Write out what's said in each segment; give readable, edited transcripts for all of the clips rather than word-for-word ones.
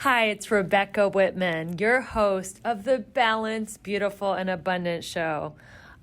Hi, it's Rebecca Whitman, your host of the Balanced, Beautiful, and Abundant Show.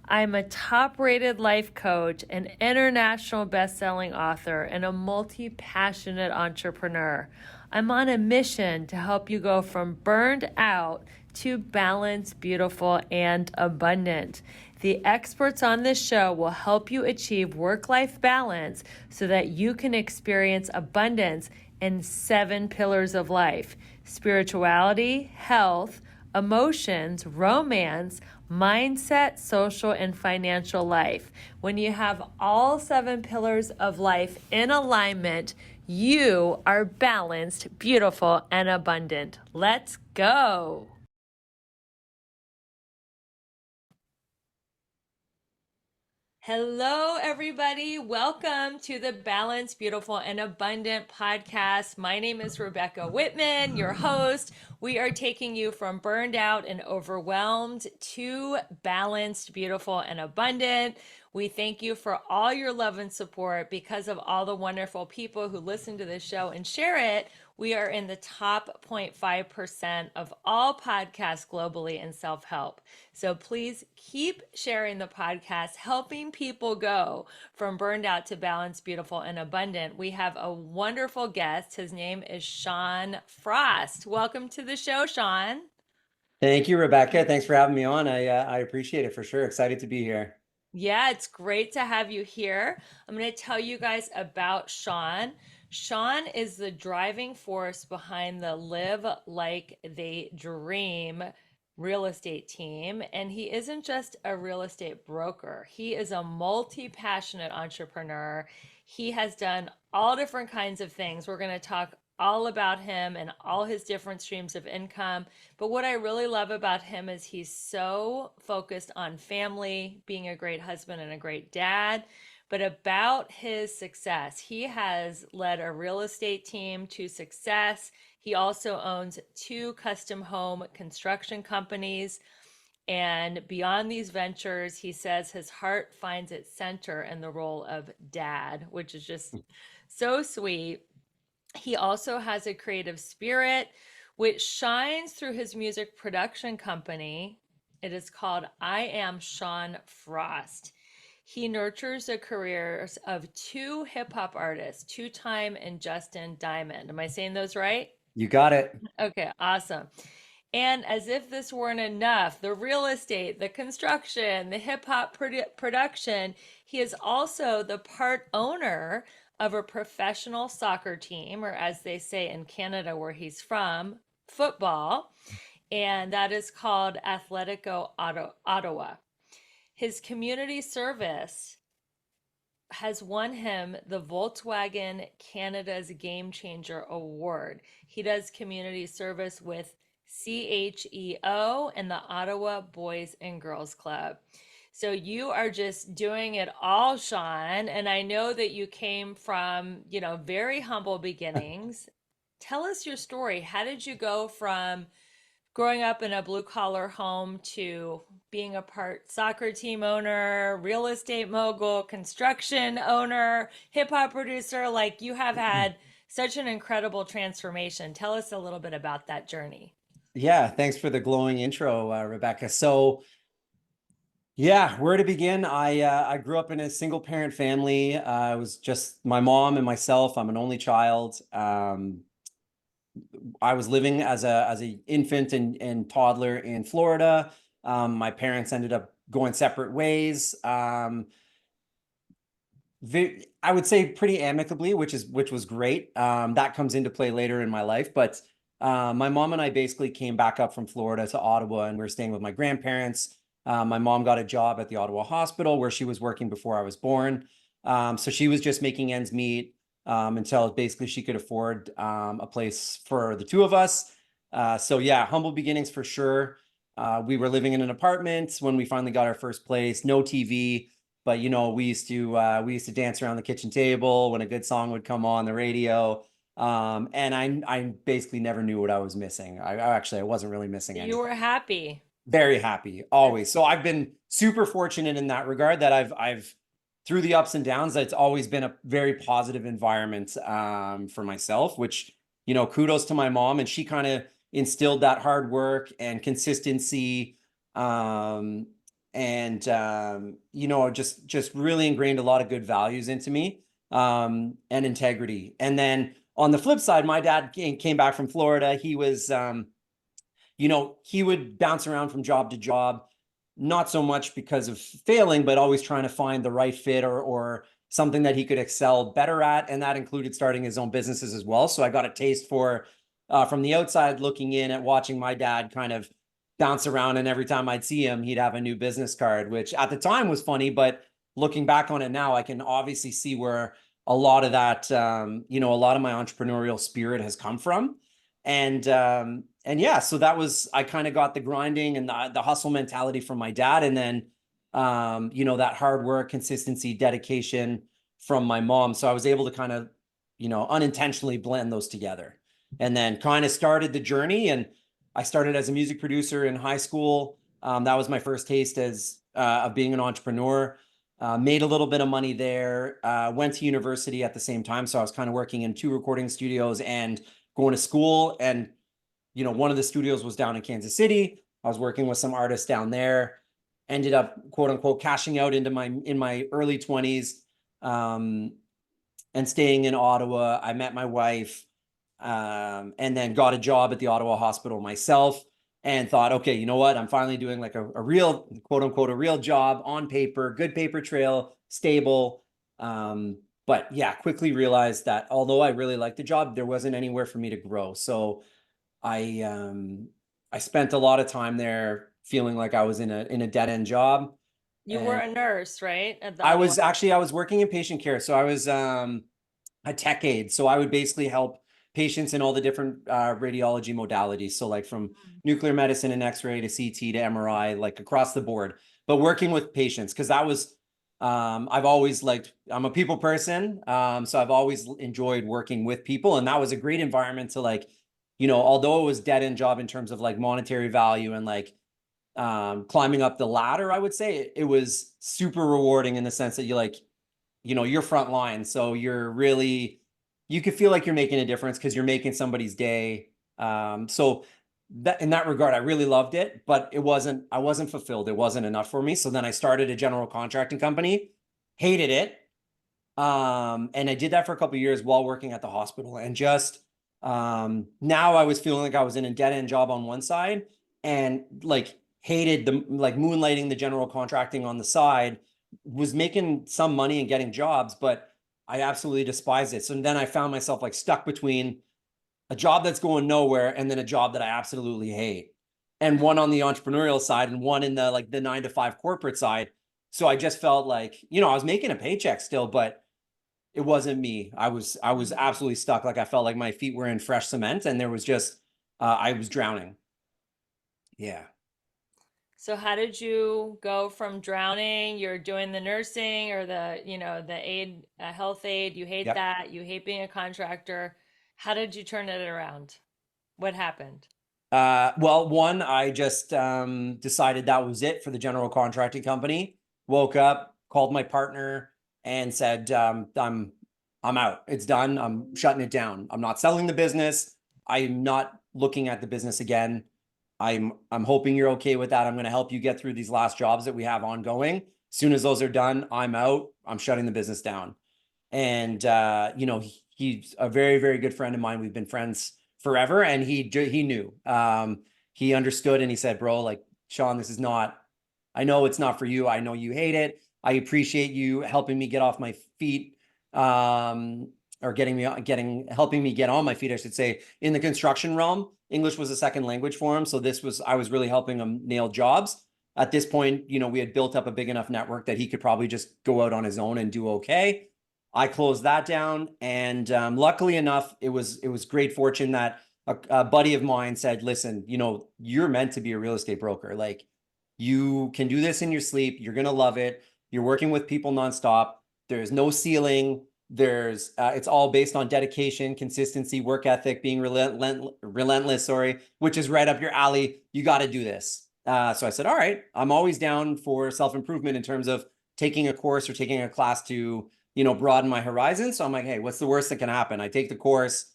I'm a top-rated life coach, an international best-selling author, and a multi-passionate entrepreneur. I'm on a mission to help you go from burned out to balanced, beautiful, and abundant. The experts on this show will help you achieve work-life balance so that you can experience abundance in 7 pillars of life: spirituality, health, emotions, romance, mindset, social, and financial life. When you have all 7 pillars of life in alignment, you are balanced, beautiful, and abundant. Let's go. Hello, everybody. Welcome to the Balanced, Beautiful, and Abundant podcast. My name is Rebecca Whitman, your host. We are taking you from burned out and overwhelmed to balanced, beautiful, and abundant. We thank you for all your love and support. Because of all the wonderful people who listen to this show and share it, we are in the top 0.5% of all podcasts globally in self-help. So please keep sharing the podcast, helping people go from burned out to balanced, beautiful, and abundant. We have a wonderful guest. His name is Sean Frost. Welcome to the show, Sean. Thank you, Rebecca. Thanks for having me on. I appreciate it for sure. Excited to be here. Yeah, it's great to have you here. I'm going to tell you guys about Sean. Sean is the driving force behind the Live Like They Dream real estate team. And he isn't just a real estate broker, he is a multi passionate entrepreneur. He has done all different kinds of things. We're going to talk all about him and all his different streams of income. But what I really love about him is he's so focused on family, being a great husband and a great dad. But about his success, he has led a real estate team to success. He also owns 2 custom home construction companies. And beyond these ventures, he says his heart finds its center in the role of dad, which is just so sweet. He also has a creative spirit which shines through his music production company. It is called I Am Sean Frost. He nurtures the careers of 2 hip hop artists, TwoTiime and JSTN DMND. Am I saying those right? You got it. Okay, awesome. And as if this weren't enough, the real estate, the construction, the hip hop production, he is also the part owner of a professional soccer team, or as they say in Canada, where he's from, football. And that is called Atletico Ottawa. His community service has won him the Volkswagen Canada's Game Changer Award. He does community service with CHEO and the Ottawa Boys and Girls Club. So you are just doing it all, Sean. And I know that you came from, very humble beginnings. Tell us your story. How did you go from growing up in a blue collar home to being a part soccer team owner, real estate mogul, construction owner, hip hop producer? Like, you have had such an incredible transformation. Tell us a little bit about that journey. Yeah, thanks for the glowing intro, Rebecca. So, yeah, where to begin? I grew up in a single parent family. It was just my mom and myself. I'm an only child. I was living as a infant and toddler in Florida. My parents ended up going separate ways. I would say pretty amicably, which was great. That comes into play later in my life, but my mom and I basically came back up from Florida to Ottawa, and we were staying with my grandparents. My mom got a job at the Ottawa hospital where she was working before I was born. So she was just making ends meet until basically she could afford a place for the 2 of us. So yeah, humble beginnings for sure. We were living in an apartment when we finally got our first place. No TV. But we used to dance around the kitchen table when a good song would come on the radio. And I basically never knew what I was missing. I wasn't really missing anything. You were happy. Very happy, always. So I've been super fortunate in that regard that I've through the ups and downs, it's always been a very positive environment for myself, which kudos to my mom, and she kind of instilled that hard work and consistency, and just really ingrained a lot of good values into me, and integrity. And then on the flip side, my dad came back from Florida. He was, he would bounce around from job to job, not so much because of failing, but always trying to find the right fit or something that he could excel better at. And that included starting his own businesses as well. So I got a taste for, from the outside looking in at watching my dad kind of bounce around. And every time I'd see him, he'd have a new business card, which at the time was funny. But looking back on it now, I can obviously see where a lot of that, a lot of my entrepreneurial spirit has come from. And yeah, so that was, I kind of got the grinding and the hustle mentality from my dad. And then, that hard work, consistency, dedication from my mom. So I was able to kind of, unintentionally blend those together, and then kind of started the journey. And I started as a music producer in high school. That was my first taste of being an entrepreneur. Made a little bit of money there, went to university at the same time. So I was kind of working in 2 recording studios and going to school. And, one of the studios was down in Kansas City. I was working with some artists down there, ended up quote unquote cashing out in my early 20s, and staying in Ottawa. I met my wife, and then got a job at the Ottawa hospital myself, and thought, okay, you know what? I'm finally doing like a real, quote unquote, a real job on paper, good paper trail, stable. But yeah, quickly realized that although I really liked the job, there wasn't anywhere for me to grow. So I spent a lot of time there feeling like I was in a dead end job. You were And a nurse, right? At the I Ottawa. was actually, I was working in patient care. So I was a tech aide. So I would basically help patients in all the different radiology modalities. So like from nuclear medicine and X-ray to CT to MRI, like across the board, but working with patients. Cause that was, I've always liked, I'm a people person. So I've always enjoyed working with people, and that was a great environment to like, although it was dead end job in terms of like monetary value and like, climbing up the ladder, I would say it was super rewarding in the sense that you're front line. So you could feel like you're making a difference because you're making somebody's day. So that in that regard, I really loved it, but I wasn't fulfilled. It wasn't enough for me. So then I started a general contracting company, hated it. And I did that for a couple of years while working at the hospital, and just, now I was feeling like I was in a dead end job on one side, and like hated the like moonlighting the general contracting on the side, was making some money and getting jobs, but I absolutely despised it. So then I found myself like stuck between a job that's going nowhere and then a job that I absolutely hate, and one on the entrepreneurial side and one in the 9 to 5 corporate side. So I just felt like, I was making a paycheck still, but it wasn't me. I was absolutely stuck. Like I felt like my feet were in fresh cement, and there was just, I was drowning. Yeah. So how did you go from drowning? You're doing the nursing or the aid, health aid. You hate Yep. that. You hate being a contractor. How did you turn it around? What happened? Well, one, I just decided that was it for the general contracting company. Woke up, called my partner, and said, I'm out. It's done. I'm shutting it down. I'm not selling the business. I'm not looking at the business again. I'm hoping you're okay with that. I'm going to help you get through these last jobs that we have ongoing. As soon as those are done, I'm out. I'm shutting the business down. And he's a very, very good friend of mine. We've been friends forever, and he knew. He understood, and he said, bro, like, Sean, this is not, I know it's not for you. I know you hate it. I appreciate you helping me get off my feet, or helping me get on my feet, I should say. In the construction realm, English was a second language for him. So I was really helping him nail jobs. At this point, we had built up a big enough network that he could probably just go out on his own and do okay. I closed that down, and luckily enough, it was great fortune that a buddy of mine said, listen, you're meant to be a real estate broker. Like, you can do this in your sleep. You're going to love it. You're working with people nonstop. There's no ceiling. It's all based on dedication, consistency, work ethic, being relentless, sorry, which is right up your alley. You got to do this. So I said, all right, I'm always down for self-improvement in terms of taking a course or taking a class to, broaden my horizons. So I'm like, hey, what's the worst that can happen? I take the course.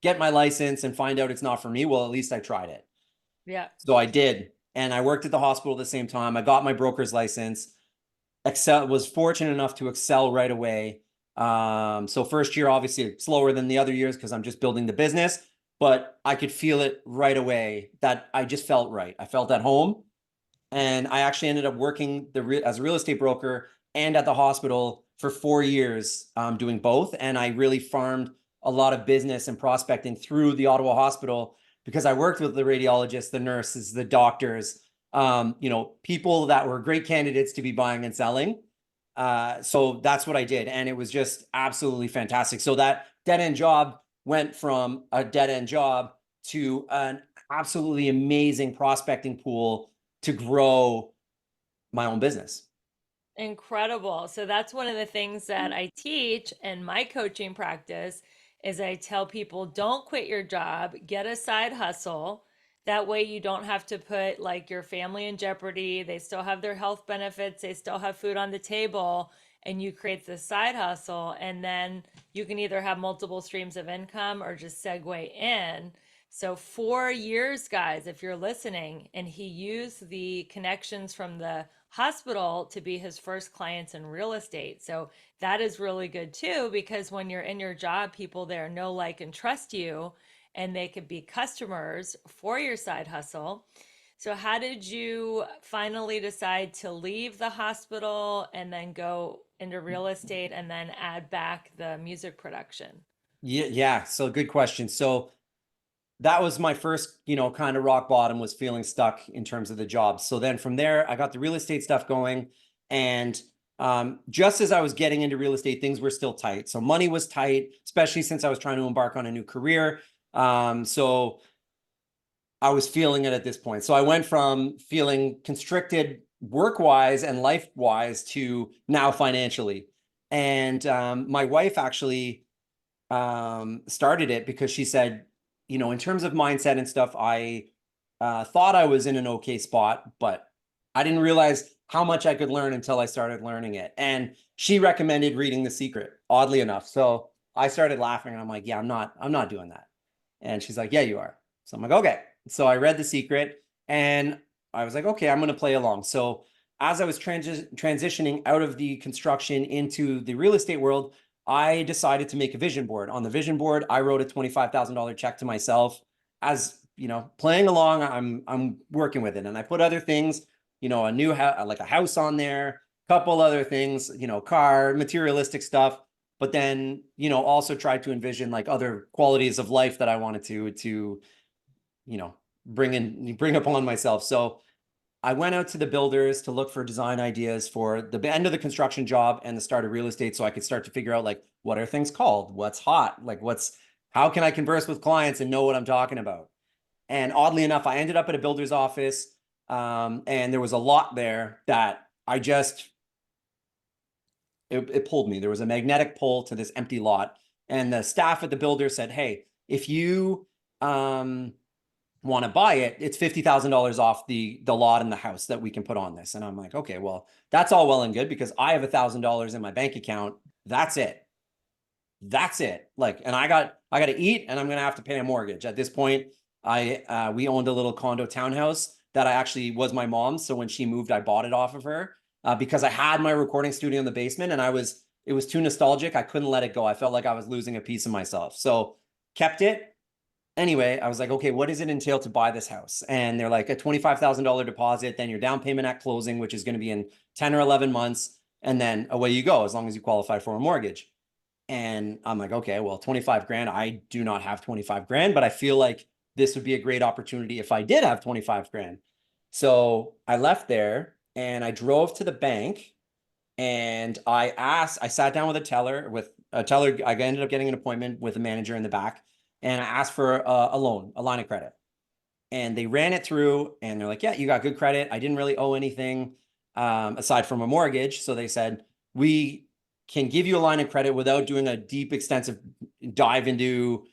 get my license and find out it's not for me. Well, at least I tried it. Yeah. So I did. And I worked at the hospital at the same time. I got my broker's license. Excel was fortunate enough to excel right away. So first year, obviously slower than the other years because I'm just building the business, but I could feel it right away that I just felt right. I felt at home. And I actually ended up working as a real estate broker and at the hospital for 4 years, doing both. And I really farmed a lot of business and prospecting through the Ottawa hospital because I worked with the radiologists, the nurses, the doctors, people that were great candidates to be buying and selling. So that's what I did. And it was just absolutely fantastic. So that dead end job went from a dead end job to an absolutely amazing prospecting pool to grow my own business. Incredible. So that's one of the things that I teach in my coaching practice is I tell people don't quit your job, get a side hustle. That way you don't have to put like your family in jeopardy. They still have their health benefits, they still have food on the table, and you create the side hustle and then you can either have multiple streams of income or just segue in. So 4 years, guys, if you're listening, and he used the connections from the hospital to be his first clients in real estate. So that is really good too, because when you're in your job, people there know, like, and trust you, and they could be customers for your side hustle. So, how did you finally decide to leave the hospital and then go into real estate and then add back the music production? Yeah. So good question. So that was my first, kind of rock bottom, was feeling stuck in terms of the job. So then from there, I got the real estate stuff going. And just as I was getting into real estate, things were still tight. So money was tight, especially since I was trying to embark on a new career. So I was feeling it at this point. So I went from feeling constricted work wise and life wise to now financially. And my wife actually started it because she said, in terms of mindset and stuff, I thought I was in an okay spot, but I didn't realize how much I could learn until I started learning it. And she recommended reading The Secret, oddly enough. So I started laughing and I'm like, yeah, I'm not doing that. And she's like, yeah, you are. So I'm like, okay. So I read The Secret and I was like, okay, I'm going to play along. So as I was transitioning out of the construction into the real estate world, I decided to make a vision board. On the vision board, I wrote a $25,000 check to myself. As playing along, I'm working with it, and I put other things, a new house, like a house on there, a couple other things, car, materialistic stuff. But then, also tried to envision like other qualities of life that I wanted to bring upon myself. So I went out to the builders to look for design ideas for the end of the construction job and the start of real estate, so I could start to figure out like, what are things called? What's hot? Like how can I converse with clients and know what I'm talking about? And oddly enough, I ended up at a builder's office, and there was a lot there that it pulled me. There was a magnetic pull to this empty lot. And the staff at the builder said, hey, if you want to buy it, it's $50,000 off the lot and the house that we can put on this. And I'm like, okay, well, that's all well and good because I have $1,000 in my bank account. That's it. That's it. Like, and I got to eat, and I'm going to have to pay a mortgage. At this point, we owned a little condo townhouse that I actually was my mom's. So when she moved, I bought it off of her, because I had my recording studio in the basement, and it was too nostalgic. I couldn't let it go. I felt like I was losing a piece of myself. So kept it. Anyway, I was like, okay, what does it entail to buy this house? And they're like, a $25,000 deposit, then your down payment at closing, which is going to be in 10 or 11 months. And then away you go, as long as you qualify for a mortgage. And I'm like, okay, well, 25 grand, I do not have 25 grand, but I feel like this would be a great opportunity if I did have 25 grand. So I left there and I drove to the bank, and I sat down with a teller. I ended up getting an appointment with a manager in the back, and I asked for a loan, a line of credit. And they ran it through, and they're like, yeah, you got good credit. I didn't really owe anything, aside from a mortgage. So they said, we can give you a line of credit without doing a deep, extensive dive into,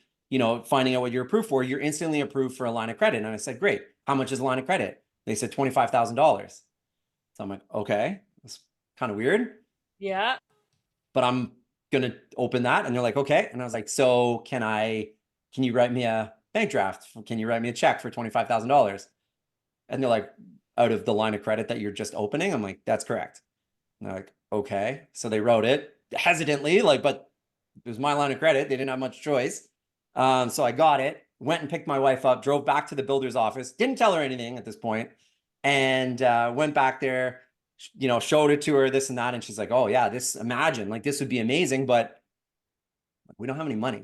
finding out what you're approved for. You're instantly approved for a line of credit. And I said, great. How much is a line of credit? They said $25,000. So I'm like, okay, that's kind of weird, Yeah. but I'm going to open that. And they're like, okay. And I was like, so can I can you write me a bank draft? Can you write me a check for $25,000? And they're like, out of the line of credit that you're just opening? I'm like, that's correct. And they're like, okay. So they wrote it hesitantly, like, but it was my line of credit. They didn't have much choice. So I got it, went and picked my wife up, drove back to the builder's office, didn't tell her anything at this point, and went back there, showed it to her, this and that. And she's like, oh, yeah, imagine, like, this would be amazing, but we don't have any money.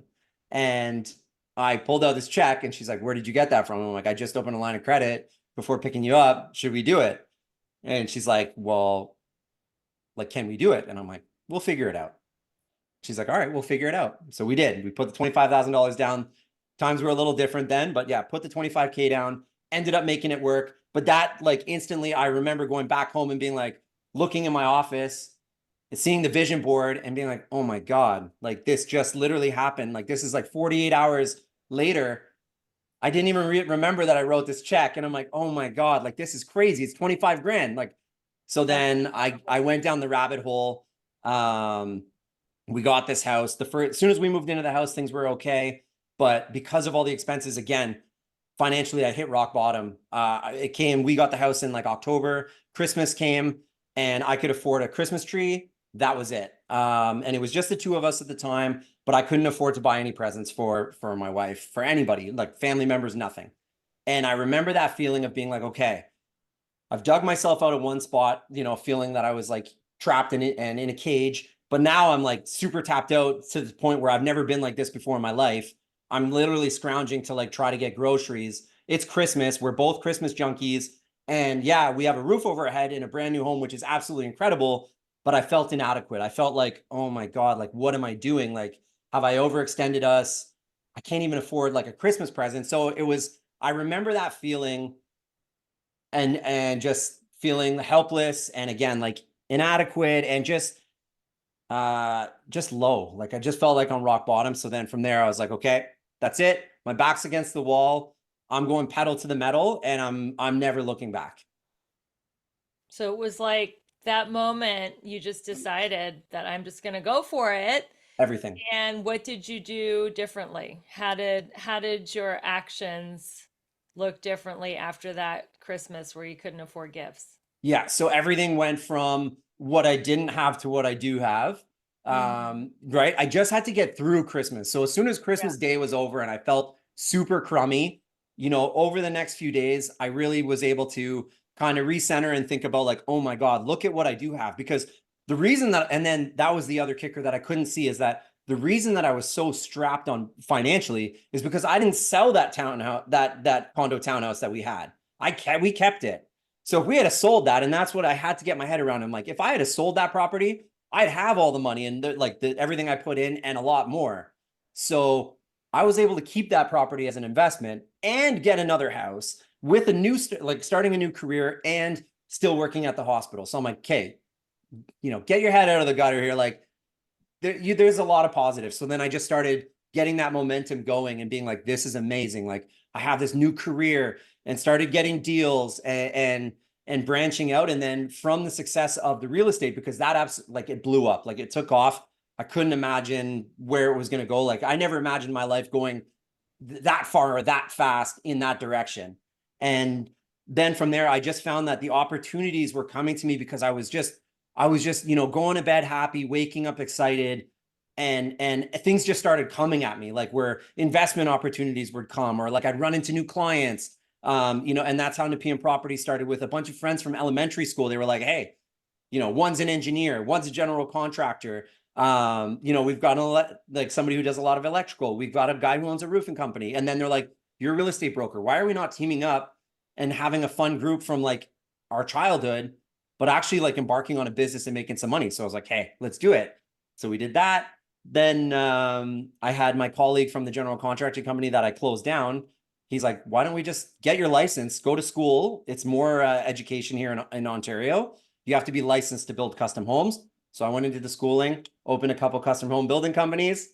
And I pulled out this check and she's like, where did you get that from? I'm like, I just opened a line of credit before picking you up. Should we do it? And she's like, well, like, can we do it? And I'm like, we'll figure it out. She's like, all right, we'll figure it out. So we did. We put the $25,000 down. Times were a little different then, but yeah, put the 25K down, ended up making it work. But that, like, instantly, I remember going back home and being like, looking in my office and seeing the vision board and being like, oh my God, like, this just literally happened. Like, this is like 48 hours later. I didn't even remember that I wrote this check. And I'm like, oh my God, like, this is crazy. It's 25 grand. Like, so then I went down the rabbit hole. We got this house. As soon as we moved into the house, things were okay. But because of all the expenses, again, financially, I hit rock bottom. We got the house in like October. Christmas came, and I could afford a Christmas tree. That was it. And it was just the two of us at the time, but I couldn't afford to buy any presents for my wife, for anybody, like family members, nothing. And I remember that feeling of being like, okay, I've dug myself out of one spot, feeling that I was like trapped in it and in a cage. But now I'm like super tapped out to the point where I've never been like this before in my life. I'm literally scrounging to like try to get groceries. It's Christmas. We're both Christmas junkies. And yeah, we have a roof over our head in a brand new home, which is absolutely incredible. But I felt inadequate. I felt like, oh my God, like, what am I doing? Like, have I overextended us? I can't even afford like a Christmas present. So I remember that feeling and just feeling helpless and again like inadequate and just low. Like I just felt like on rock bottom. So then from there I was like, okay, that's it. My back's against the wall. I'm going pedal to the metal and I'm never looking back. So it was like that moment you just decided that I'm just going to go for it. Everything. And what did you do differently? How did your actions look differently after that Christmas where you couldn't afford gifts? Yeah. So everything went from what I didn't have to what I do have. Hmm. Right. I just had to get through Christmas. So as soon as Yeah. Christmas Day was over and I felt super crummy, over the next few days, I really was able to kind of recenter and think about like, oh my God, look at what I do have. Because the reason that, and then that was the other kicker that I couldn't see is that the reason that I was so strapped on financially is because I didn't sell that townhouse, that condo townhouse that we had. We kept it. So if we had sold that, and that's what I had to get my head around. I'm like, if I had sold that property, I'd have all the money and everything I put in and a lot more. So I was able to keep that property as an investment and get another house with starting a new career and still working at the hospital. So I'm like, okay, get your head out of the gutter here. Like there's a lot of positives. So then I just started getting that momentum going and being like, this is amazing. Like I have this new career and started getting deals and branching out. And then from the success of the real estate, because like it blew up, like it took off. I couldn't imagine where it was going to go. Like I never imagined my life going that far or that fast in that direction. And then from there, I just found that the opportunities were coming to me because I was just, going to bed happy, waking up excited, and things just started coming at me, like where investment opportunities would come, or like I'd run into new clients. And that's how Nepean Property started with a bunch of friends from elementary school. They were like, hey, one's an engineer, one's a general contractor. We've got like somebody who does a lot of electrical. We've got a guy who owns a roofing company. And then they're like, you're a real estate broker. Why are we not teaming up and having a fun group from like our childhood, but actually like embarking on a business and making some money? So I was like, hey, let's do it. So we did that. Then I had my colleague from the general contracting company that I closed down. He's like, why don't we just get your license, go to school? It's more education here in Ontario. You have to be licensed to build custom homes. So I went into the schooling, opened a couple custom home building companies,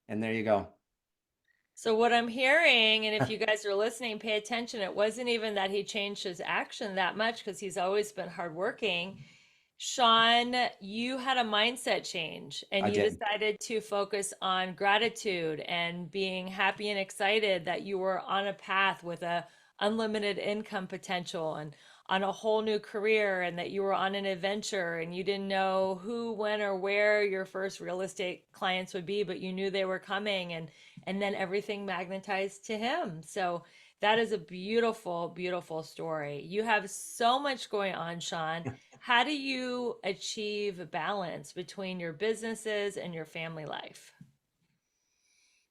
and there you go. So what I'm hearing, and if you guys are listening, pay attention. It wasn't even that he changed his action that much because he's always been hardworking. Sean, you had a mindset change and I you did. decided to focus on gratitude and being happy and excited that you were on a path with a unlimited income potential and on a whole new career, and that you were on an adventure and you didn't know who, when, or where your first real estate clients would be, but you knew they were coming, and then everything magnetized to him. So that is a beautiful, beautiful story. You have so much going on, Sean. How do you achieve balance between your businesses and your family life?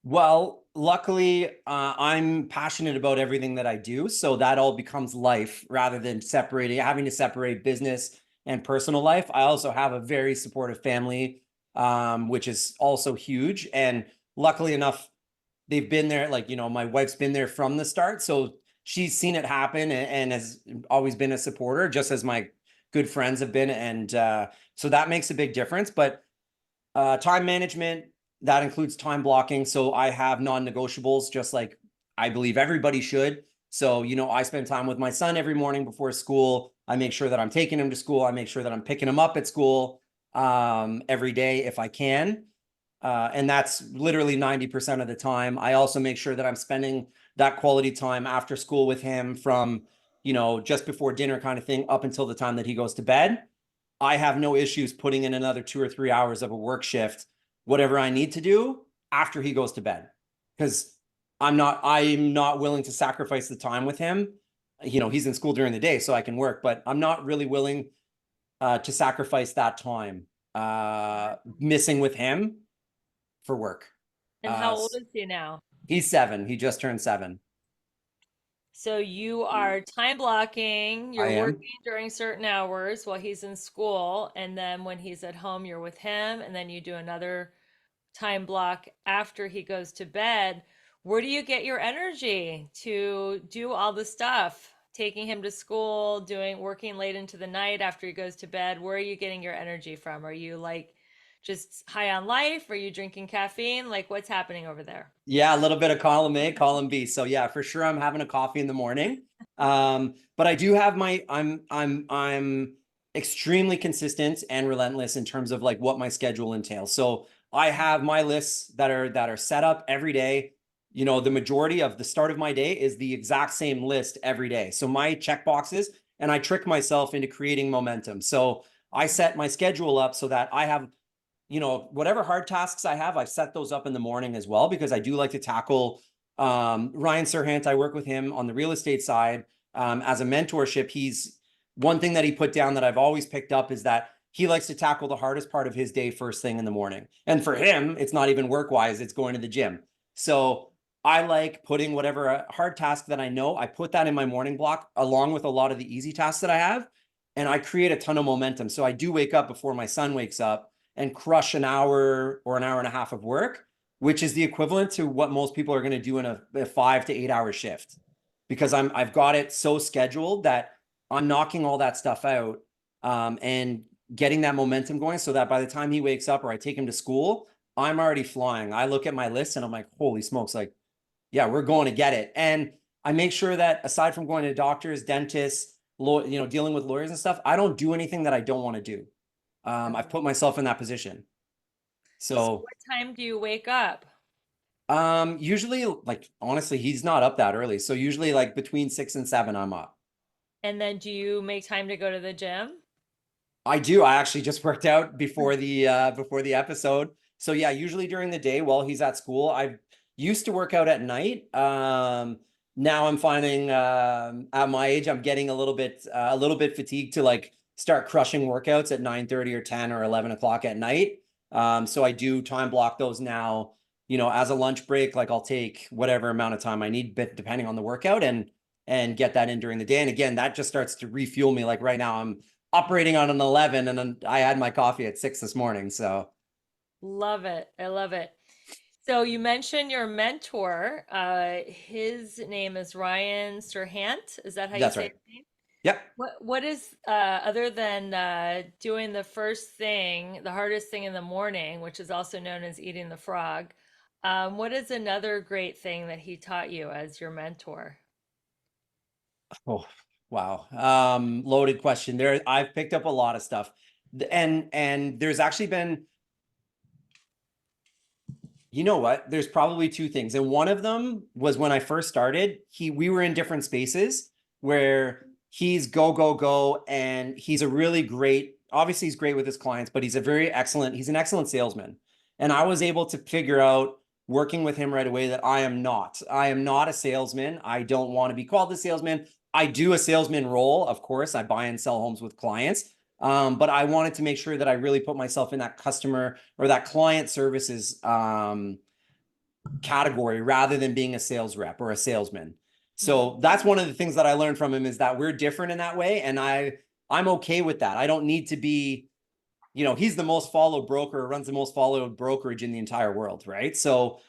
Well, luckily, I'm passionate about everything that I do, so that all becomes life rather than having to separate business and personal life. I also have a very supportive family, which is also huge. And luckily enough, they've been there. Like, my wife's been there from the start, so she's seen it happen and has always been a supporter, just as my good friends have been. And so that makes a big difference. But time management, that includes time blocking. So I have non-negotiables, just like I believe everybody should. So, I spend time with my son every morning before school. I make sure that I'm taking him to school. I make sure that I'm picking him up at school every day if I can. And that's literally 90% of the time. I also make sure that I'm spending that quality time after school with him from, just before dinner kind of thing up until the time that he goes to bed. I have no issues putting in another 2 or 3 hours of a work shift, whatever I need to do after he goes to bed. Because I'm not willing to sacrifice the time with him. He's in school during the day, so I can work, but I'm not really willing to sacrifice that time missing with him for work. And how Uh, old is he now? he's 7. He just turned 7. So you are time blocking, I you're am. working during certain hours while he's in school, and then when he's at home, you're with him, and then you do another time block after he goes to bed. Where do you get your energy to do all the stuff? Taking him to school, working late into the night after he goes to bed. Where are you getting your energy from? Are you like just high on life? Are you drinking caffeine? Like what's happening over there? Yeah, a little bit of column A, column B. So yeah, for sure I'm having a coffee in the morning. But I do have I'm extremely consistent and relentless in terms of like what my schedule entails. So I have my lists that are set up every day. The majority of the start of my day is the exact same list every day. So my check boxes, and I trick myself into creating momentum. So I set my schedule up so that I have whatever hard tasks I have, I set those up in the morning as well, because I do like to tackle Ryan Serhant. I work with him on the real estate side as a mentorship. He's one thing that he put down that I've always picked up is that he likes to tackle the hardest part of his day first thing in the morning. And for him, it's not even work wise, it's going to the gym. So I like putting whatever hard task that I know, I put that in my morning block along with a lot of the easy tasks that I have. And I create a ton of momentum. So I do wake up before my son wakes up and crush an hour or an hour and a half of work, which is the equivalent to what most people are going to do in a 5 to 8 hour shift. Because I've got it so scheduled that I'm knocking all that stuff out and getting that momentum going, so that by the time he wakes up or I take him to school, I'm already flying. I look at my list and I'm like, holy smokes, like, yeah, we're going to get it. And I make sure that aside from going to doctors, dentists, dealing with lawyers and stuff, I don't do anything that I don't want to do. I've put myself in that position. So So, what time do you wake up? usually, like, honestly, he's not up that early. So usually like between 6 and 7, I'm up. And then do you make time to go to the gym? I do. I actually just worked out before the episode. So yeah, usually during the day while he's at school. I used to work out at night. Now I'm finding at my age I'm getting a little bit fatigued to like start crushing workouts at 9:30 or 10 or 11 o'clock at night. So I do time block those now, as a lunch break. Like I'll take whatever amount of time I need, depending on the workout, and get that in during the day. And again, that just starts to refuel me. Like right now I'm operating on an 11, and then I had my coffee at 6 this morning. So Love it. I love it. So you mentioned your mentor. His name is Ryan Serhant. Is that how you that's say right. his name? Yep. What is other than doing the first thing, the hardest thing in the morning, which is also known as eating the frog? What is another great thing that he taught you as your mentor? Oh, wow. Loaded question there. I've picked up a lot of stuff. And there's actually been, you know what? There's probably two things. And one of them was when I first started, we were in different spaces where he's go, go, go. And he's a really great, obviously he's great with his clients, but he's an excellent salesman. And I was able to figure out working with him right away that I am not a salesman. I don't want to be called a salesman. I do a salesman role. Of course, I buy and sell homes with clients. But I wanted to make sure that I really put myself in that customer or that client services category rather than being a sales rep or a salesman. So that's one of the things that I learned from him, is that we're different in that way. And I'm okay with that. I don't need to be, he's the most followed broker, runs the most followed brokerage in the entire world, right? So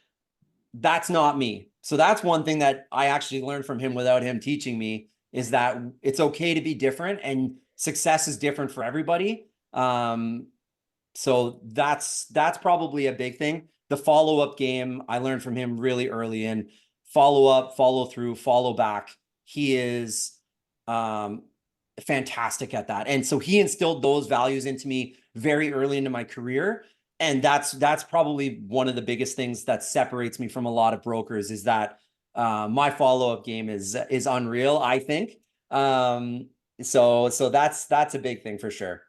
that's not me. So that's one thing that I actually learned from him without him teaching me, is that it's okay to be different and success is different for everybody. So that's probably a big thing. The follow-up game, I learned from him really early, and follow up, follow through, follow back. He is fantastic at that. And so he instilled those values into me very early into my career. And that's probably one of the biggest things that separates me from a lot of brokers, is that my follow-up game is unreal, I think. So that's a big thing for sure.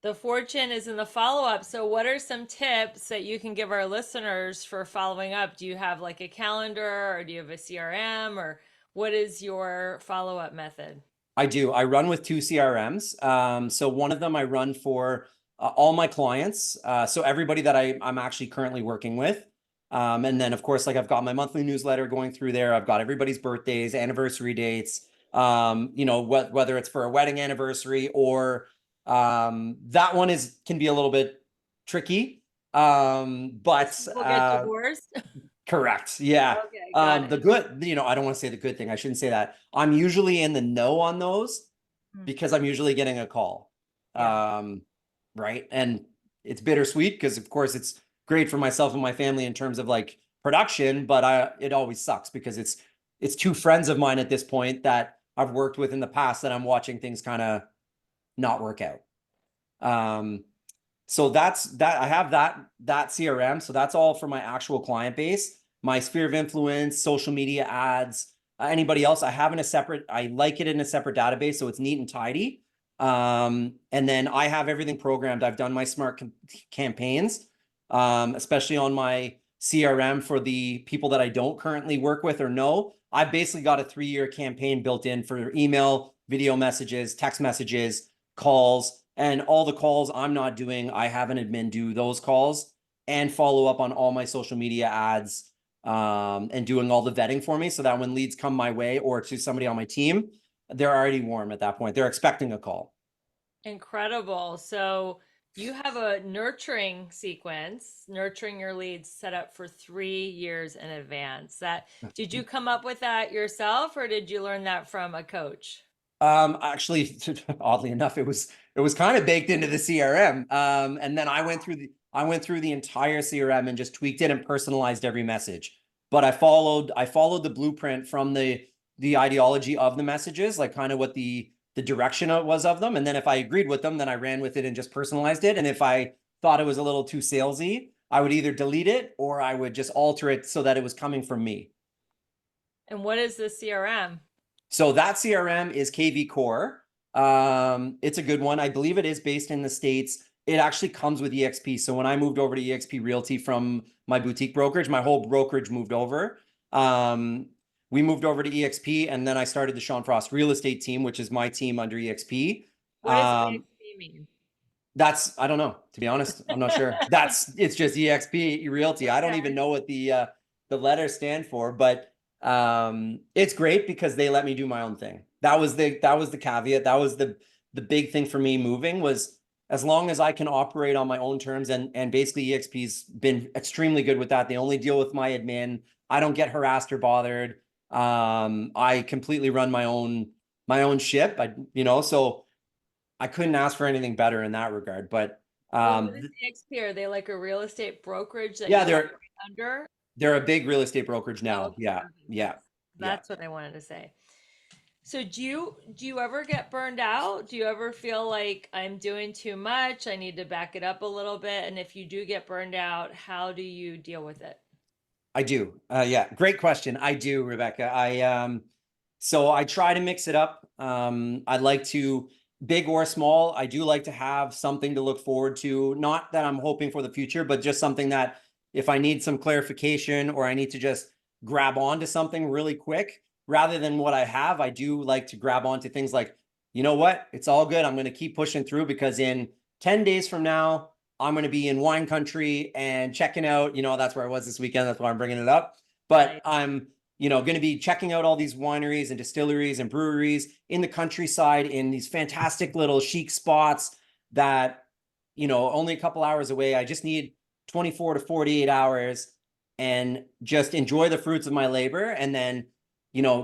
The fortune is in the follow up. So, what are some tips that you can give our listeners for following up? Do you have like a calendar, or do you have a CRM, or what is your follow up method? I do. I run with two CRMs. So one of them I run for all my clients. So everybody that I'm actually currently working with. And then of course, like I've got my monthly newsletter going through there. I've got everybody's birthdays, anniversary dates, whether it's for a wedding anniversary or that one can be a little bit tricky. But People get divorced. correct. Yeah. Okay, got The it. good, I don't want to say the good thing. I shouldn't say that. I'm usually in the no on those because I'm usually getting a call. Yeah. Right. And it's bittersweet because of course it's great for myself and my family in terms of like production, but it always sucks because it's two friends of mine at this point that I've worked with in the past that I'm watching things kind of not work out. So that's that. I have that CRM. So that's all for my actual client base, my sphere of influence, social media ads. Anybody else, I like it in a separate database, so it's neat and tidy. And then I have everything programmed. I've done my smart campaigns, especially on my CRM for the people that I don't currently work with or know. I've basically got a 3-year campaign built in for email, video messages, text messages, calls, and all the calls I'm not doing, I have an admin do those calls and follow up on all my social media ads, and doing all the vetting for me so that when leads come my way or to somebody on my team, they're already warm at that point. They're expecting a call. Incredible. So you have a nurturing sequence, nurturing your leads set up for 3 years in advance. That did you come up with that yourself, or did you learn that from a coach? Actually, oddly enough, it was kind of baked into the CRM. And then I went through the entire CRM and just tweaked it and personalized every message. But I followed the blueprint from the ideology of the messages, like kind of what the direction was of them. And then if I agreed with them, then I ran with it and just personalized it. And if I thought it was a little too salesy, I would either delete it or I would just alter it so that it was coming from me. And what is the CRM? So that CRM is KV Core. It's a good one. I believe it is based in the States. It actually comes with EXP. So when I moved over to EXP Realty from my boutique brokerage, my whole brokerage moved over. We moved over to EXP, and then I started the Sean Frost real estate team, which is my team under EXP. What does EXP mean? I don't know, to be honest. I'm not sure. It's just EXP Realty. I don't even know what the letters stand for, but it's great because they let me do my own thing. That was the caveat. That was the big thing for me moving, was as long as I can operate on my own terms, and basically EXP's been extremely good with that. They only deal with my admin. I don't get harassed or bothered. I completely run my own ship. So I couldn't ask for anything better in that regard. But What is EXP? Are they like a real estate brokerage that yeah, you operate under? they're a big real estate brokerage now. Okay, Yeah. okay. Yeah. Yeah. That's what I wanted to say. So do you ever get burned out? Do you ever feel like I'm doing too much? I need to back it up a little bit. And if you do get burned out, how do you deal with it? I do. Yeah, great question. I do, Rebecca. So I try to mix it up. I'd like to, big or small, I do like to have something to look forward to. Not that I'm hoping for the future, but just something that if I need some clarification or I need to just grab onto something really quick, rather than what I have, I do like to grab onto things like, you know what? It's all good. I'm going to keep pushing through because in 10 days from now, I'm going to be in wine country and checking out, that's where I was this weekend. That's why I'm bringing it up. But Nice. I'm, going to be checking out all these wineries and distilleries and breweries in the countryside in these fantastic little chic spots that, only a couple hours away. I just need 24 to 48 hours and just enjoy the fruits of my labor. And then,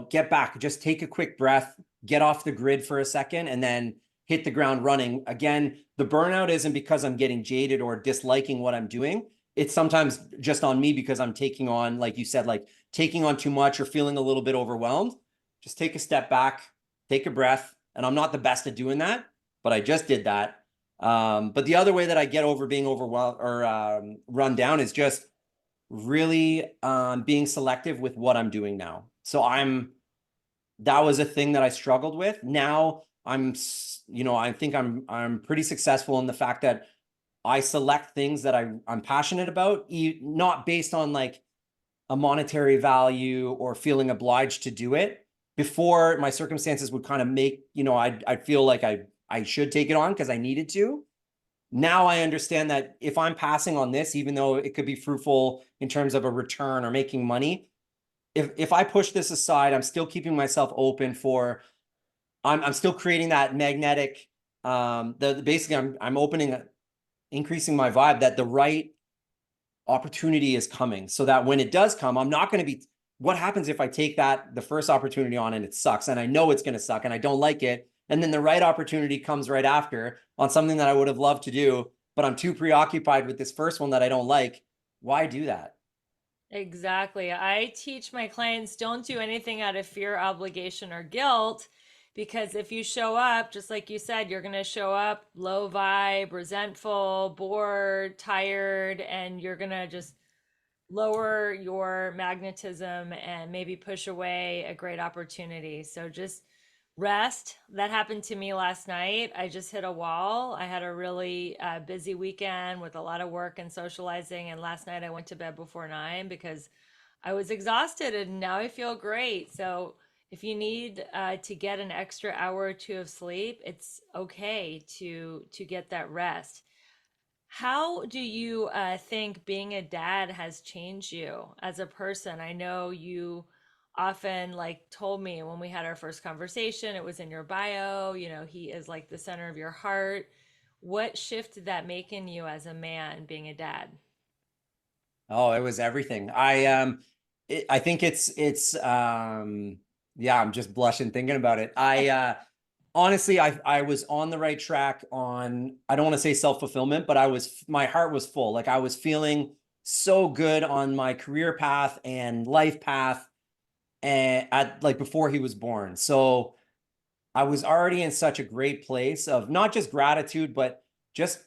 get back, just take a quick breath, get off the grid for a second, and then hit the ground running. Again, the burnout isn't because I'm getting jaded or disliking what I'm doing. It's sometimes just on me because I'm taking on, like you said, like taking on too much or feeling a little bit overwhelmed. Just take a step back, take a breath. And I'm not the best at doing that, but I just did that. But the other way that I get over being overwhelmed or run down is just really being selective with what I'm doing now. So that was a thing that I struggled with. Now I think I'm pretty successful in the fact that I select things that I'm passionate about, not based on like a monetary value or feeling obliged to do it. Before, my circumstances would kind of make, I'd feel like I should take it on because I needed to. Now I understand that if I'm passing on this, even though it could be fruitful in terms of a return or making money, if I push this aside, I'm still keeping myself open for I'm still creating that magnetic basically I'm opening increasing my vibe that the right opportunity is coming so that when it does come, I'm not going to be what happens if I take the first opportunity on and it sucks and I know it's going to suck and I don't like it, and then the right opportunity comes right after on something that I would have loved to do, but I'm too preoccupied with this first one that I don't like. Why do that? Exactly. I teach my clients don't do anything out of fear, obligation, or guilt because if you show up, just like you said, you're going to show up low vibe, resentful, bored, tired, and you're going to just lower your magnetism and maybe push away a great opportunity. So just rest. That happened to me last night. I just hit a wall. I had a really busy weekend with a lot of work and socializing. And last night I went to bed before 9 because I was exhausted and now I feel great. So if you need to get an extra hour or two of sleep, it's okay to get that rest. How do you think being a dad has changed you as a person? I know you often like told me when we had our first conversation, it was in your bio, he is like the center of your heart. What shift did that make in you as a man being a dad? Oh, it was everything. I think yeah, I'm just blushing thinking about it. Honestly, I was on the right track on, I don't want to say self-fulfillment, but my heart was full. Like I was feeling so good on my career path and life path and at like before he was born. So I was already in such a great place of not just gratitude, but just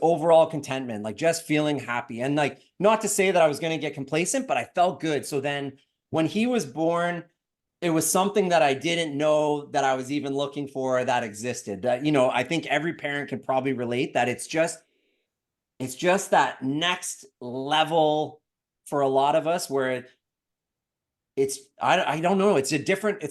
overall contentment, like just feeling happy. And like, not to say that I was going to get complacent, but I felt good. So then when he was born, it was something that I didn't know that I was even looking for that existed. That, I think every parent can probably relate that it's just that next level for a lot of us where I don't know, it's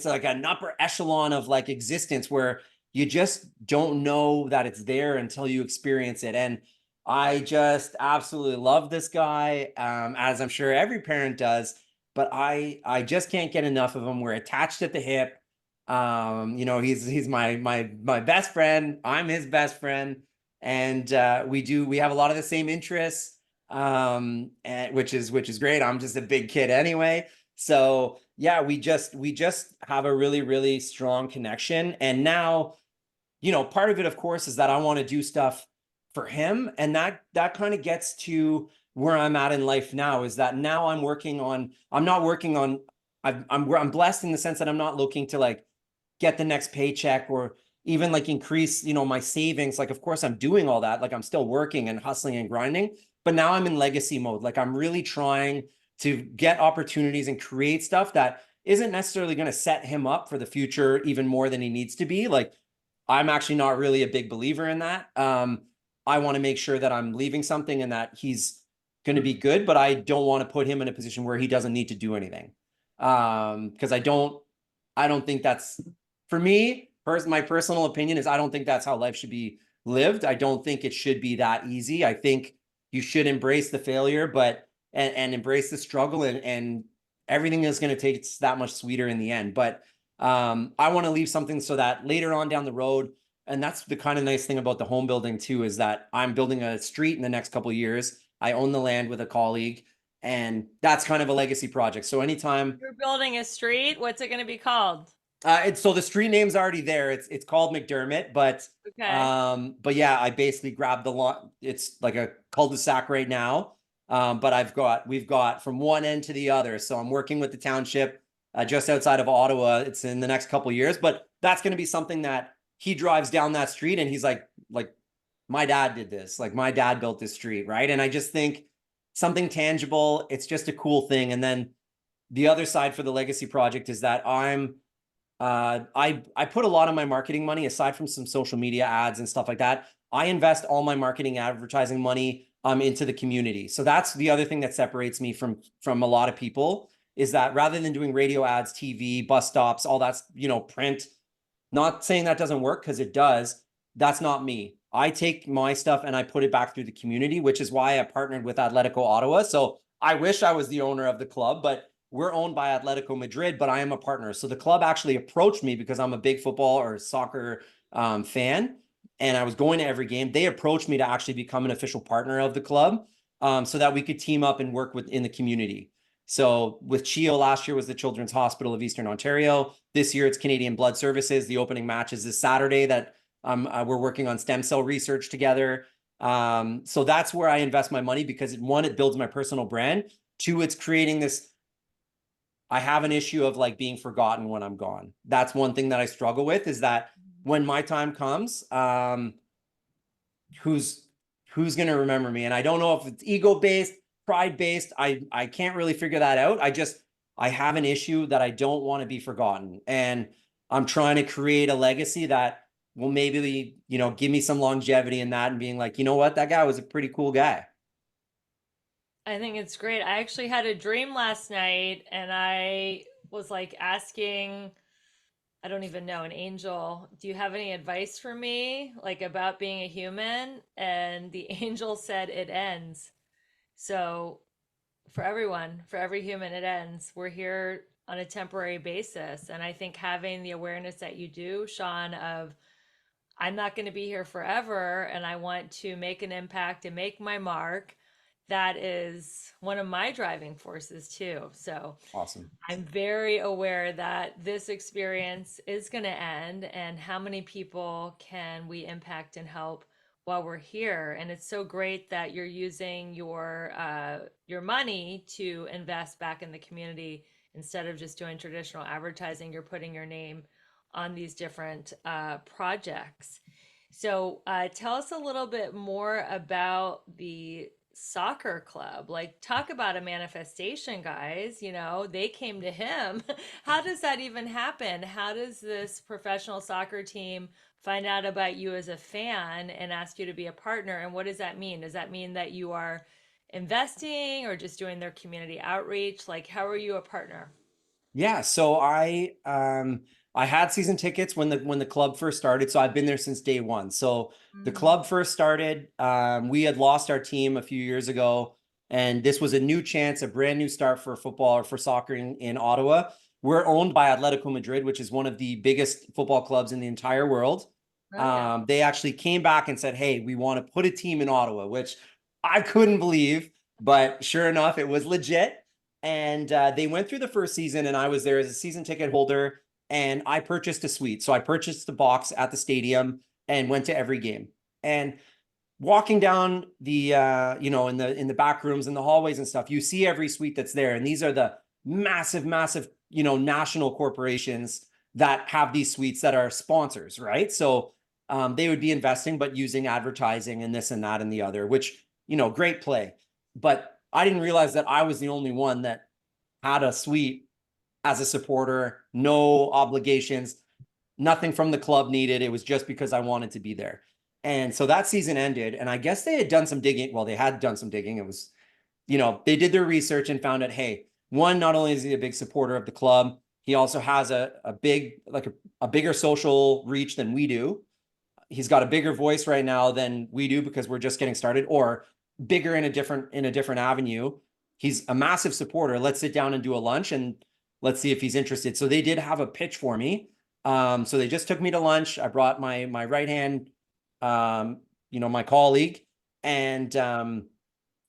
like an upper echelon of like existence where you just don't know that it's there until you experience it. And I just absolutely love this guy, as I'm sure every parent does, but I just can't get enough of him. We're attached at the hip. He's my best friend, I'm his best friend, and we have a lot of the same interests, which is great. I'm just a big kid anyway. So yeah, we just have a really, really strong connection. And now, part of it, of course, is that I want to do stuff for him. And that kind of gets to where I'm at in life now, is that now I'm not working on I'm blessed in the sense that I'm not looking to like get the next paycheck or even like increase, my savings. Like, of course, I'm doing all that. Like, I'm still working and hustling and grinding, but now I'm in legacy mode. Like, I'm really trying to get opportunities and create stuff that isn't necessarily going to set him up for the future even more than he needs to be. Like, I'm actually not really a big believer in that. I want to make sure that I'm leaving something and that he's going to be good, but I don't want to put him in a position where he doesn't need to do anything. Because I don't think that's, for me, my personal opinion is I don't think that's how life should be lived. I don't think it should be that easy. I think you should embrace the failure, but and embrace the struggle, and everything is going to taste that much sweeter in the end. But I want to leave something so that later on down the road, and that's the kind of nice thing about the home building too, is that I'm building a street in the next couple of years. I own the land with a colleague, and that's kind of a legacy project. So anytime You're building a street. What's it going to be called? it's so the street name's already there. It's called McDermott, Okay. but yeah, I basically grabbed the lot. It's like a cul-de-sac right now. But we've got from one end to the other. So I'm working with the township just outside of Ottawa. It's in the next couple of years, but that's going to be something that he drives down that street and he's like my dad did this. Like my dad built this street, right? And I just think something tangible. It's just a cool thing. And then the other side for the legacy project is that I put a lot of my marketing money aside from some social media ads and stuff like that. I invest all my marketing advertising money into the community. So that's the other thing that separates me from a lot of people, is that rather than doing radio ads, TV, bus stops, all that's, print, not saying that doesn't work, because it does. That's not me. I take my stuff and I put it back through the community, which is why I partnered with Atletico Ottawa. So I wish I was the owner of the club, but we're owned by Atletico Madrid, but I am a partner. So the club actually approached me because I'm a big football or soccer fan, and I was going to every game. They approached me to actually become an official partner of the club, so that we could team up and work in the community. So with CHEO, last year was the Children's Hospital of Eastern Ontario. This year it's Canadian Blood Services. The opening match is this Saturday that we're working on stem cell research together. So that's where I invest my money, because one, it builds my personal brand. Two, it's creating this. I have an issue of like being forgotten when I'm gone. That's one thing that I struggle with, is that when my time comes, who's going to remember me? And I don't know if it's ego based, pride based. I can't really figure that out. I have an issue that I don't want to be forgotten, and I'm trying to create a legacy that will maybe, give me some longevity in that, and being like, you know what, that guy was a pretty cool guy. I think it's great. I actually had a dream last night and I was like asking, I don't even know, an angel, do you have any advice for me, like about being a human? And the angel said it ends. So for everyone, for every human, it ends. We're here on a temporary basis. And I think having the awareness that you do, Sean, of I'm not going to be here forever and I want to make an impact and make my mark. That is one of my driving forces too. So Awesome. I'm very aware that this experience is going to end, and how many people can we impact and help while we're here. And it's so great that you're using your money to invest back in the community instead of just doing traditional advertising. You're putting your name on these different projects. So tell us a little bit more about the soccer club. Like, talk about a manifestation, guys. They came to him. How does that even happen? How does this professional soccer team find out about you as a fan and ask you to be a partner? And what does that mean? Does that mean that you are investing or just doing their community outreach? Like, how are you a partner? Yeah, so I had season tickets when the club first started, so I've been there since day one. So the Mm, club first started, we had lost our team a few years ago, and this was a new chance, a brand new start for football or for soccer in Ottawa. We're owned by Atletico Madrid, which is one of the biggest football clubs in the entire world. oh yeah. They actually came back and said, "Hey, we want to put a team in Ottawa," which I couldn't believe, but sure enough, it was legit. And they went through the first season, and I was there as a season ticket holder, and I purchased a suite. So I purchased the box at the stadium and went to every game. And walking down the in the back rooms and the hallways and stuff, you see every suite that's there, and these are the massive national corporations that have these suites that are sponsors, right? So they would be investing, but using advertising and this and that and the other, which, great play. But I didn't realize that I was the only one that had a suite as a supporter, no obligations, nothing from the club needed. It was just because I wanted to be there. And so that season ended, and I guess they had done some digging. Well, they had done some digging. It was, they did their research and found out, hey, one, not only is he a big supporter of the club, he also has a big, like a bigger social reach than we do. He's got a bigger voice right now than we do because we're just getting started, or bigger in a different avenue. He's a massive supporter. Let's sit down and do a lunch and let's see if he's interested. So they did have a pitch for me. So they just took me to lunch. I brought my right hand, my colleague, and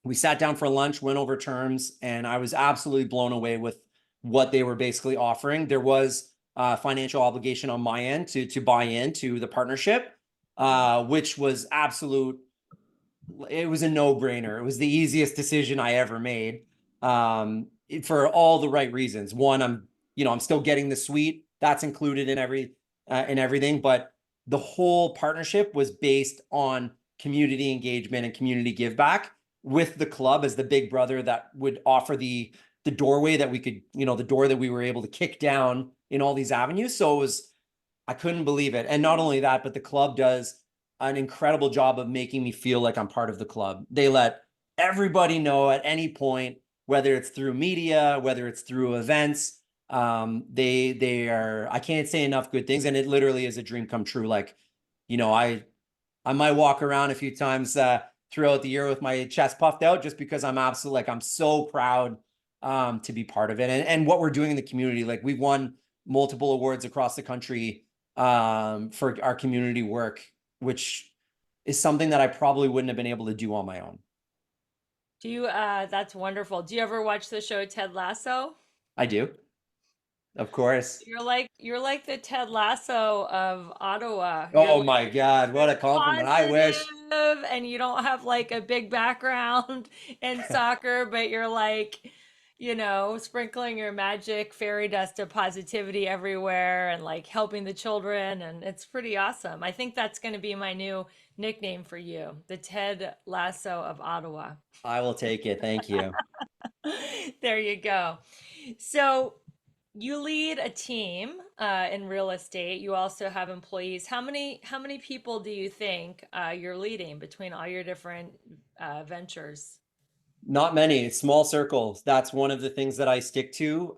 we sat down for lunch, went over terms, and I was absolutely blown away with what they were basically offering. There was a financial obligation on my end to buy into the partnership, which was absolute. It was a no-brainer. It was the easiest decision I ever made, for all the right reasons. One, I'm still getting the suite. That's included in everything, but the whole partnership was based on community engagement and community give back, with the club as the big brother that would offer the doorway that we could, the door that we were able to kick down in all these avenues. So I couldn't believe it. And not only that, but the club does an incredible job of making me feel like I'm part of the club. They let everybody know at any point, whether it's through media, whether it's through events. I can't say enough good things. And it literally is a dream come true. Like, I might walk around a few times throughout the year with my chest puffed out, just because I'm so proud to be part of it, and what we're doing in the community. Like, we've won multiple awards across the country for our community work, which is something that I probably wouldn't have been able to do on my own. That's wonderful. Do you ever watch the show Ted Lasso? I do, of course. You're like the Ted Lasso of Ottawa. You're Oh like my God, what a compliment. I wish. positive and you don't have like a big background in soccer, but you're like, sprinkling your magic fairy dust of positivity everywhere and like helping the children. And it's pretty awesome. I think that's going to be my new nickname for you, the Ted Lasso of Ottawa. I will take it. Thank you. There you go. So you lead a team in real estate. You also have employees. How many people do you think you're leading between all your different ventures? Not many, small circles. That's one of the things that I stick to.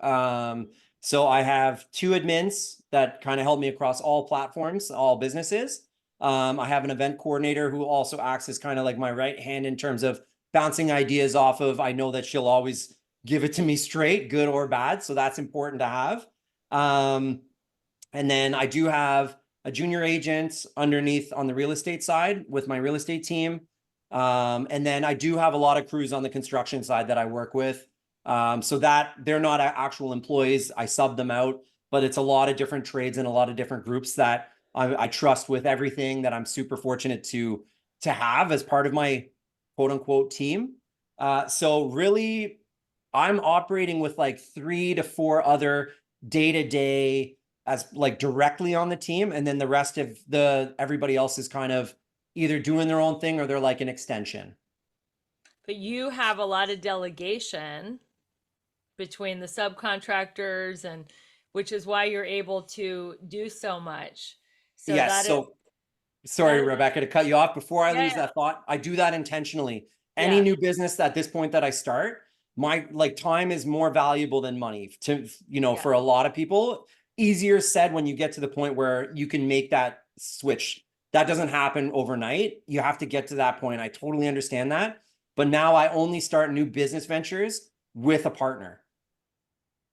So I have two admins that kind of help me across all platforms, all businesses. I have an event coordinator who also acts as kind of like my right hand in terms of bouncing ideas off of. I know that she'll always give it to me straight, good or bad. So that's important to have. And then I do have a junior agent underneath on the real estate side with my real estate team. And then I do have a lot of crews on the construction side that I work with. So that they're not actual employees. I sub them out, but it's a lot of different trades and a lot of different groups that I trust with everything, that I'm super fortunate to have as part of my quote unquote team. So really, I'm operating with like 3 to 4 other day-to-day as like directly on the team. And then the rest of everybody else is kind of either doing their own thing or they're like an extension. But you have a lot of delegation between the subcontractors, and which is why you're able to do so much. So Yes. that is So sorry, that is Rebecca, to cut you off before I lose yeah, that thought. I do that intentionally. Any yeah, new business at this point that I start, my like time is more valuable than money to, yeah. for a lot of people. Easier said when you get to the point where you can make that switch. That doesn't happen overnight. You have to get to that point. I totally understand that. But now I only start new business ventures with a partner.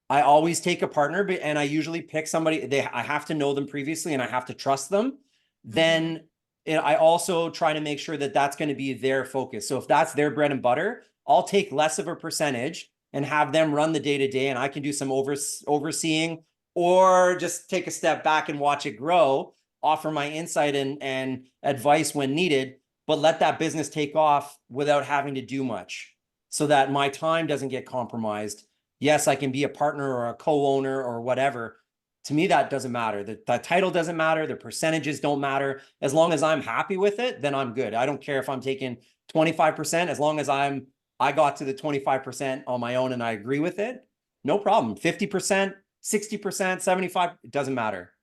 I always take a partner, and I usually pick somebody. I have to know them previously and I have to trust them. Hmm. Then I also try to make sure that that's going to be their focus. So if that's their bread and butter, I'll take less of a percentage and have them run the day to day, and I can do some overseeing, or just take a step back and watch it grow, offer my insight and advice when needed, but let that business take off without having to do much, so that my time doesn't get compromised. Yes, I can be a partner or a co-owner or whatever. To me, that doesn't matter. The title doesn't matter. The percentages don't matter. As long as I'm happy with it, then I'm good. I don't care if I'm taking 25%, as long as I got to the 25% on my own and I agree with it. No problem. 50%, 60%, 75, it doesn't matter.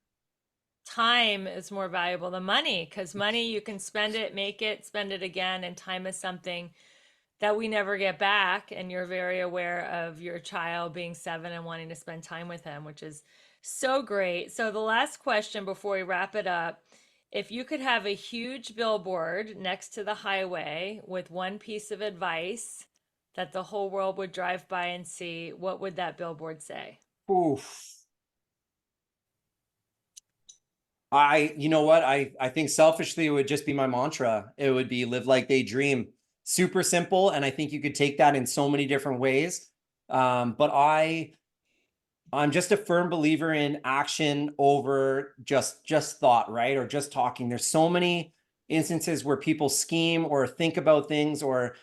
Time is more valuable than money, because money you can spend it, make it, spend it again, and time is something that we never get back. And you're very aware of your child being 7 and wanting to spend time with him, which is so great. So, the last question before we wrap it up, if you could have a huge billboard next to the highway with one piece of advice that the whole world would drive by and see, what would that billboard say? Oof. You know what? I think selfishly it would just be my mantra. It would be live like they dream. Super simple, and I think you could take that in so many different ways. But I'm just a firm believer in action over just thought, right? Or just talking. There's so many instances where people scheme or think about things or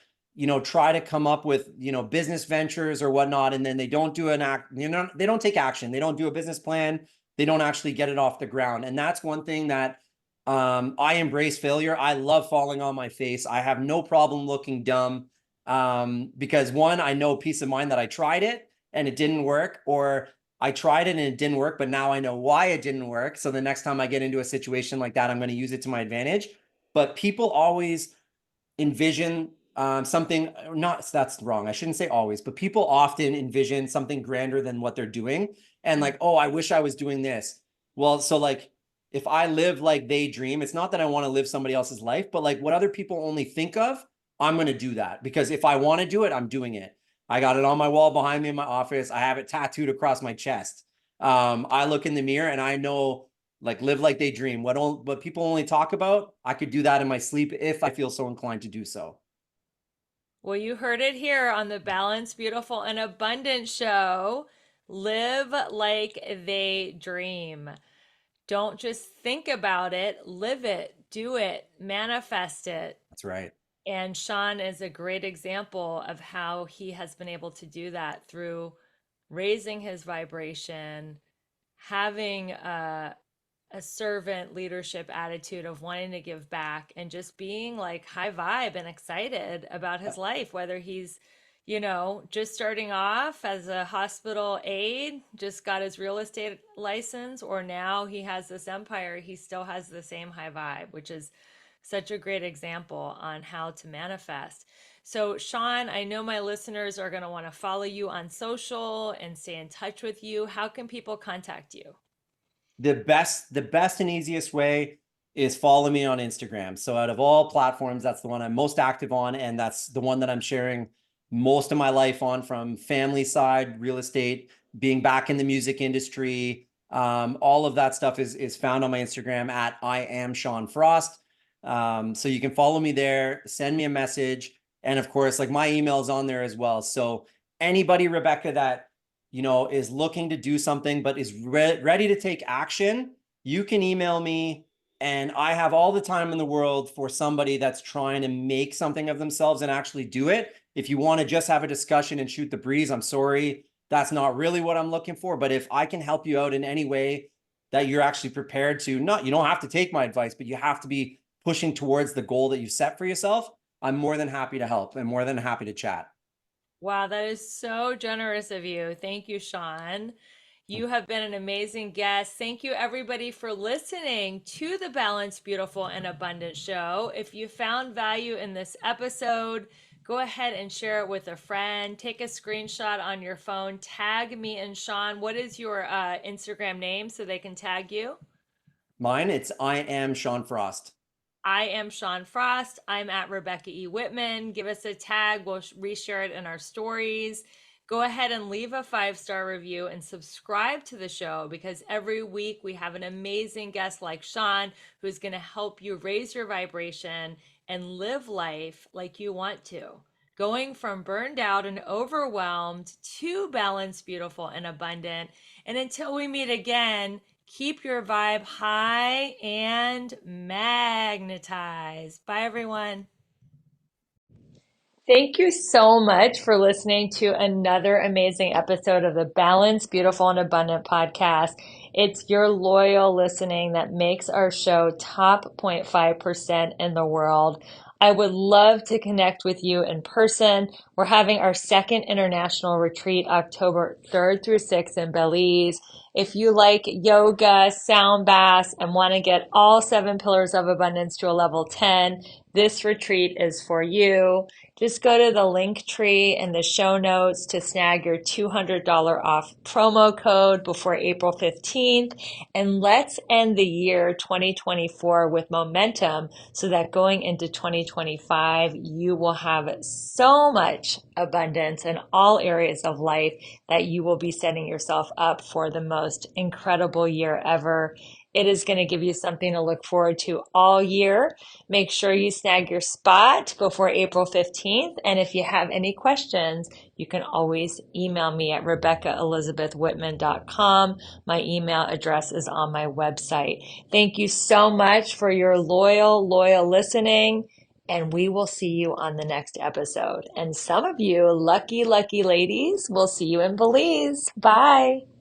try to come up with business ventures or whatnot, and then they don't do they don't take action. They don't do a business plan. They don't actually get it off the ground. And that's one thing that I embrace failure. I love falling on my face. I have no problem looking dumb, because one, I know peace of mind that I tried it and it didn't work, or I tried it and it didn't work, but now I know why it didn't work. So the next time I get into a situation like that, I'm going to use it to my advantage. But people always envision something, not, that's wrong. I shouldn't say always, but people often envision something grander than what they're doing. And like, oh, I wish I was doing this. Well, so like, if I live like they dream, it's not that I want to live somebody else's life, but like what other people only think of, I'm going to do that, because if I want to do it, I'm doing it. I got it on my wall behind me in my office. I have it tattooed across my chest. I look in the mirror and I know, like, live like they dream. What people only talk about, I could do that in my sleep if I feel so inclined to do so. Well, you heard it here on the Balanced, Beautiful, and Abundant show. Live like they dream. Don't just think about it, live it, do it, manifest it. That's right. And Sean is a great example of how he has been able to do that through raising his vibration, having a servant leadership attitude of wanting to give back, and just being like high vibe and excited about his life, whether he's just starting off as a hospital aide, just got his real estate license, or now he has this empire. He still has the same high vibe, which is such a great example on how to manifest. So, Sean, I know my listeners are going to want to follow you on social and stay in touch with you. How can people contact you? The best and easiest way is follow me on Instagram. So out of all platforms, that's the one I'm most active on, and that's the one that I'm sharing most of my life on, from family side, real estate, being back in the music industry. All of that stuff is found on my Instagram at I am Sean Frost. So you can follow me there, send me a message, and of course, like, my email is on there as well. So anybody, Rebecca, that is looking to do something but is ready to take action, you can email me, and I have all the time in the world for somebody that's trying to make something of themselves and actually do it. If you want to just have a discussion and shoot the breeze, I'm sorry, that's not really what I'm looking for. But if I can help you out in any way that you're actually prepared to, not, you don't have to take my advice, but you have to be pushing towards the goal that you set for yourself, I'm more than happy to help and more than happy to chat. Wow, that is so generous of you. Thank you, Sean. You have been an amazing guest. Thank you, everybody, for listening to the Balanced, Beautiful, and Abundant show. If you found value in this episode, go ahead and share it with a friend. Take a screenshot on your phone. Tag me and Sean. What is your Instagram name so they can tag you? Mine, it's I am Sean Frost. I am Sean Frost. I'm at Rebecca E. Whitman. Give us a tag. We'll reshare it in our stories. Go ahead and leave a 5-star review and subscribe to the show, because every week we have an amazing guest like Sean who's going to help you raise your vibration and live life like you want to. Going from burned out and overwhelmed to balanced, beautiful, and abundant. And until we meet again, keep your vibe high and magnetized. Bye, everyone. Thank you so much for listening to another amazing episode of the Balanced, Beautiful, and Abundant podcast. It's your loyal listening that makes our show top 0.5% in the world. I would love to connect with you in person. We're having our second international retreat October 3rd through 6th in Belize. If you like yoga, sound baths, and want to get all 7 pillars of abundance to a level 10, this retreat is for you. Just go to the link tree in the show notes to snag your $200 off promo code before April 15th. And let's end the year 2024 with momentum so that going into 2025, you will have so much abundance in all areas of life that you will be setting yourself up for the most incredible year ever. It is going to give you something to look forward to all year. Make sure you snag your spot before April 15th. And if you have any questions, you can always email me at RebeccaElizabethWhitman.com. My email address is on my website. Thank you so much for your loyal listening. And we will see you on the next episode. And some of you lucky ladies will see you in Belize. Bye.